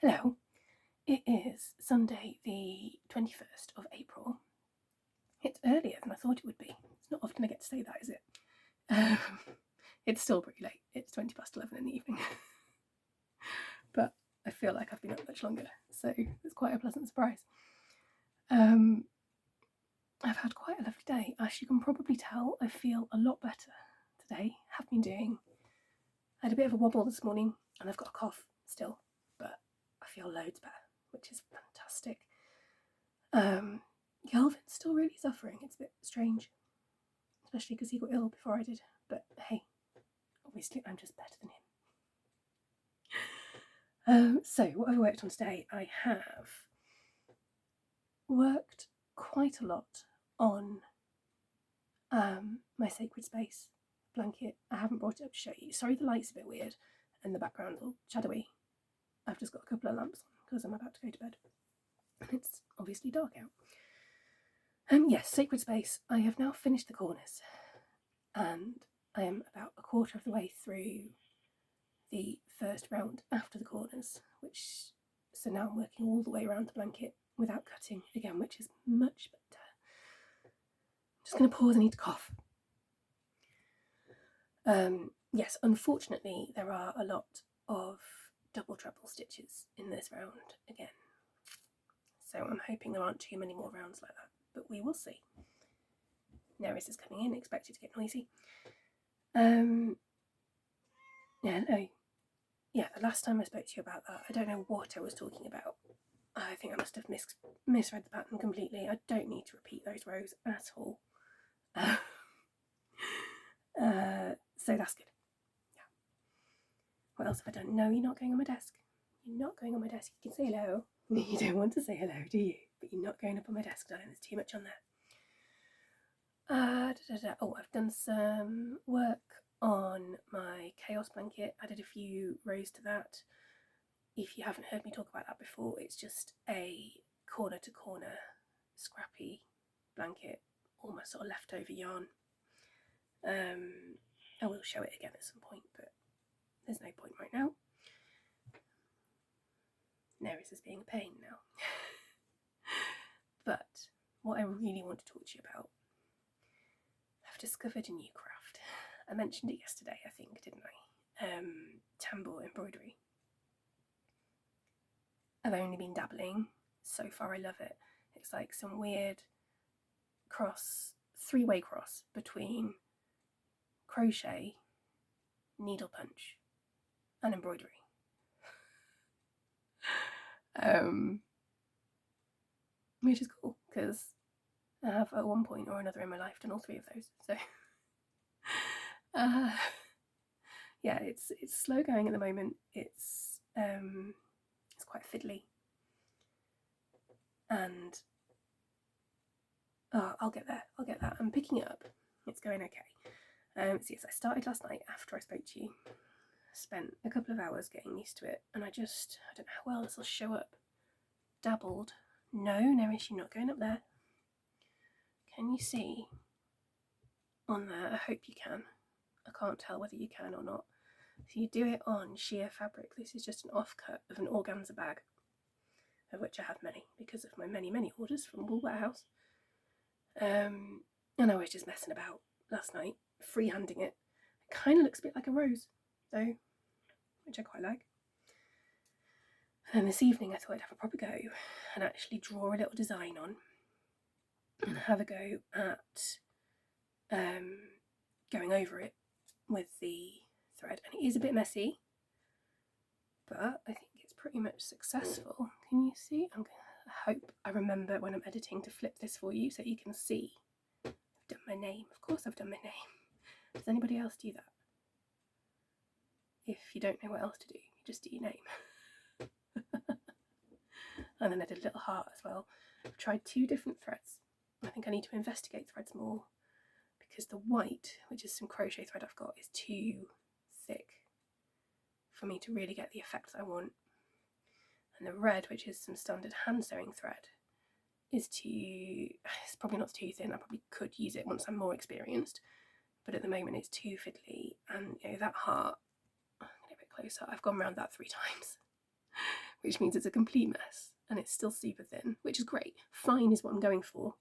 Hello, it is Sunday the 21st of April. It's earlier than I thought it would be. It's not often I get to say that, is it? It's still pretty late. It's 20 past 11 in the evening. But I feel like I've been up much longer, so it's quite a pleasant surprise. I've had quite a lovely day. As you can probably tell, I feel a lot better today. Have been doing. I had a bit of a wobble this morning, and I've got a cough still, but I feel loads better, which is fantastic. Kelvin's still really suffering. It's a bit strange, especially because he got ill before I did. But hey, obviously I'm just better than him. So what I worked on today, I have worked quite a lot on my sacred space blanket. I haven't brought it up to show you. Sorry, the light's a bit weird and the background's all shadowy. I've just got a couple of lamps on because I'm about to go to bed and it's obviously dark out. Yes, sacred space. I have now finished the corners and I am about a quarter of the way through the first round after the corners, so now I'm working all the way around the blanket without cutting again, which is much better. I'm just going to pause. I need to cough. Yes, unfortunately there are a lot of double treble stitches in this round again, so I'm hoping there aren't too many more rounds like that, but we will see. Neris is coming in, expected to get noisy. Yeah, the last time I spoke to you about that, I don't know what I was talking about. I think I must have misread the pattern completely. I don't need to repeat those rows at all. So that's good. Yeah. What else have I done? No, you're not going on my desk. You're not going on my desk. You can say hello. You don't want to say hello, do you? But you're not going up on my desk, darling. There's too much on there. Oh, I've done some work on my chaos blanket. Added a few rows to that. If you haven't heard me talk about that before, it's just a corner to corner scrappy blanket, almost sort of leftover yarn. I will show it again at some point, but there's no point right now. Neris is being a pain now. But what I really want to talk to you about, I've discovered a new craft. I mentioned it yesterday, I think, didn't I? Tambour embroidery. I've only been dabbling. So far I love it. It's like some weird three-way cross between crochet, needle punch and embroidery. Which is cool because I have at one point or another in my life done all three of those. So yeah, it's slow going at the moment. It's quite fiddly, and I'll get there. I'm picking it up. It's going okay. So yes, I started last night after I spoke to you. Spent a couple of hours getting used to it, and I don't know how well this will show up. Dabbled. No, Neris, you're not going up there. Can you see on there? I hope you can. I can't tell whether you can or not. So you do it on sheer fabric. This is just an offcut of an organza bag, of which I have many because of my many orders from Wool Warehouse. And I was just messing about last night, freehanding it. It kind of looks a bit like a rose, though, which I quite like. And this evening I thought I'd have a proper go and actually draw a little design on and have a go at going over it with the thread. And it is a bit messy, but I think it's pretty much successful. Can you see? I hope I remember when I'm editing to flip this for you so you can see. I've done my name. Of course I've done my name. Does anybody else do that? If you don't know what else to do, you just do your name. And then I did a little heart as well. I've tried 2 different threads. I think I need to investigate threads more because the white, which is some crochet thread I've got, is too thick for me to really get the effect that I want. And the red, which is some standard hand sewing thread, it's probably not too thin. I probably could use it once I'm more experienced, but at the moment it's too fiddly. And that heart, I'm going to get a bit closer, I've gone around that 3 times which means it's a complete mess and it's still super thin, which is great. Fine is what I'm going for.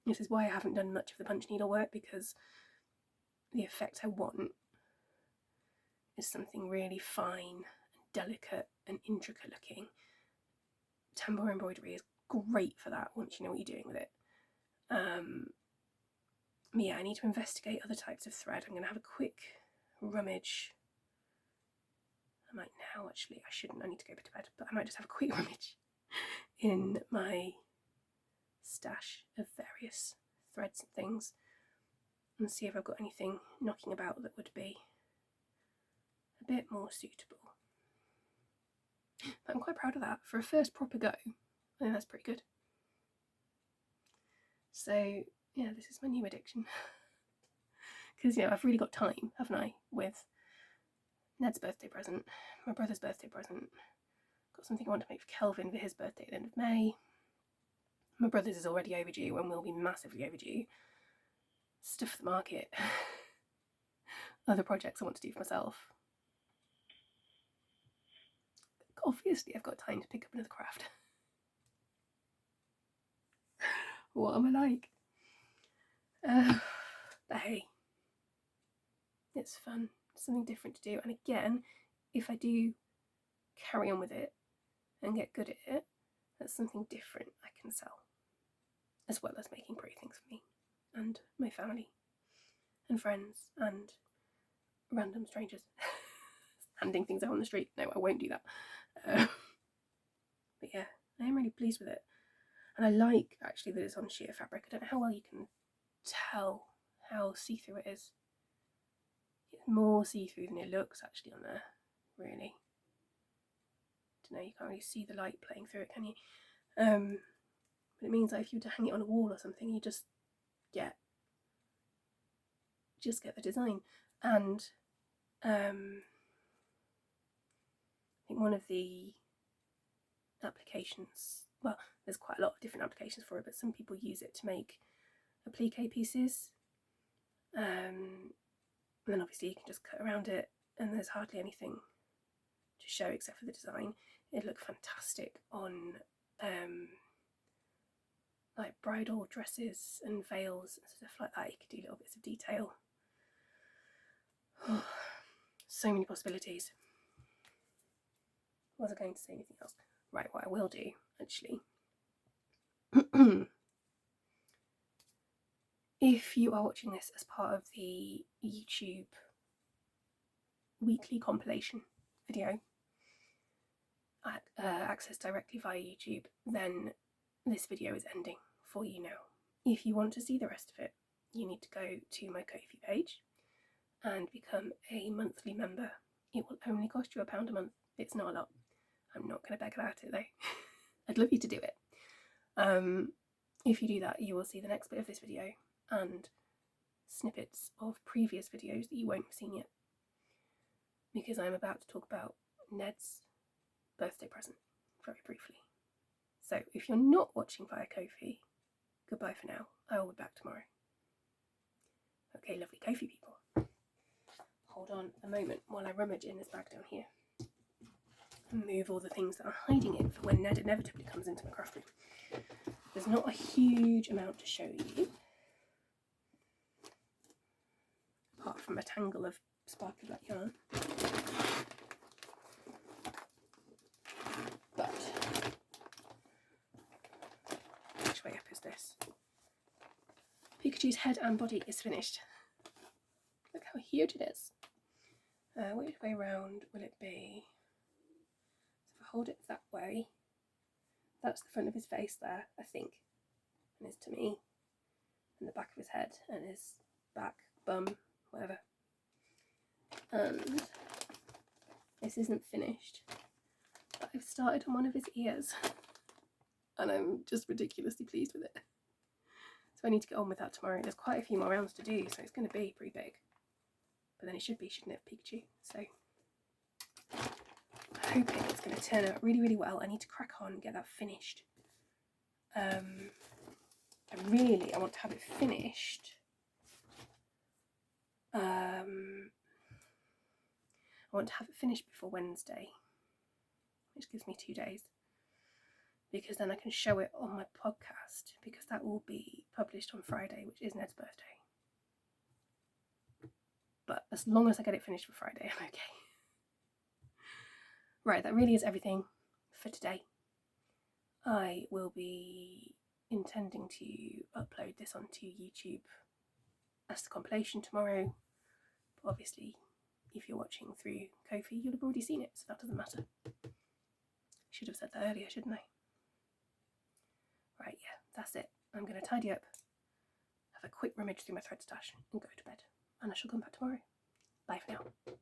This is why I haven't done much of the punch needle work, because the effect I want is something really fine and delicate and intricate looking. Tambour embroidery is great for that once you know what you're doing with it. Yeah, I need to investigate other types of thread. I'm going to have a quick rummage. I might now, actually, I shouldn't, I need to go to bed, but I might just have a quick rummage in my stash of various threads and things and see if I've got anything knocking about that would be a bit more suitable. But I'm quite proud of that. For a first proper go, I think that's pretty good. So, yeah, this is my new addiction. Because, you know, I've really got time, haven't I, with Ned's birthday present, my brother's birthday present, got something I want to make for Kelvin for his birthday at the end of May. My brother's is already overdue and will be massively overdue. Stuff for the market. Other projects I want to do for myself. Obviously, I've got time to pick up another craft. What am I like? But hey, it's fun. It's something different to do. And again, if I do carry on with it and get good at it, that's something different I can sell, as well as making pretty things for me and my family and friends and random strangers. Handing things out on the street. No, I won't do that. But yeah, I am really pleased with it. And I like, actually, that it's on sheer fabric. I don't know how well you can tell how see-through it is. It's more see-through than it looks, actually, on there, really. I don't know, you can't really see the light playing through it, can you? But it means that if you were to hang it on a wall or something, you just get the design. And I think one of the applications, well, there's quite a lot of different applications for it, but some people use it to make applique pieces. And then obviously you can just cut around it and there's hardly anything to show except for the design. It'd look fantastic on like bridal dresses and veils and stuff like that. You could do little bits of detail. Oh, so many possibilities. Was I going to say anything else? Right, what I will do, actually. If you are watching this as part of the YouTube weekly compilation video, accessed directly via YouTube, then this video is ending for you now. If you want to see the rest of it, you need to go to my Kofi page and become a monthly member. It will only cost you £1 a month. It's not a lot. I'm not going to beg about it though. I'd love you to do it. If you do that, you will see the next bit of this video and snippets of previous videos that you won't have seen yet, because I'm about to talk about Ned's birthday present very briefly. So if you're not watching via Kofi, goodbye for now. I will be back tomorrow. Okay, lovely Kofi people. Hold on a moment while I rummage in this bag down here and move all the things that are hiding it for when Ned inevitably comes into my craft room. There's not a huge amount to show you, apart from a tangle of sparkly black yarn. But which way up is this? Pikachu's head and body is finished. Look how huge it is. Which way round will it be? So if I hold it that way, that's the front of his face there, I think, and his tummy, and the back of his head, and his back, bum, whatever. And this isn't finished, but I've started on one of his ears, and I'm just ridiculously pleased with it. So I need to get on with that tomorrow. There's quite a few more rounds to do, so it's going to be pretty big. But then it should be, shouldn't it, Pikachu? So I'm hoping it's going to turn out really, really well. I need to crack on and get that finished. I want to have it finished. I want to have it finished before Wednesday, which gives me 2 days, because then I can show it on my podcast, because that will be published on Friday, which is Ned's birthday. But as long as I get it finished for Friday, I'm okay. Right, that really is everything for today. I will be intending to upload this onto YouTube as the compilation tomorrow. But obviously, if you're watching through Kofi, you'll have already seen it, so that doesn't matter. Should have said that earlier, shouldn't I? Right, yeah, that's it. I'm going to tidy up, have a quick rummage through my thread stash, and go to bed. And I shall come back tomorrow. Bye for now.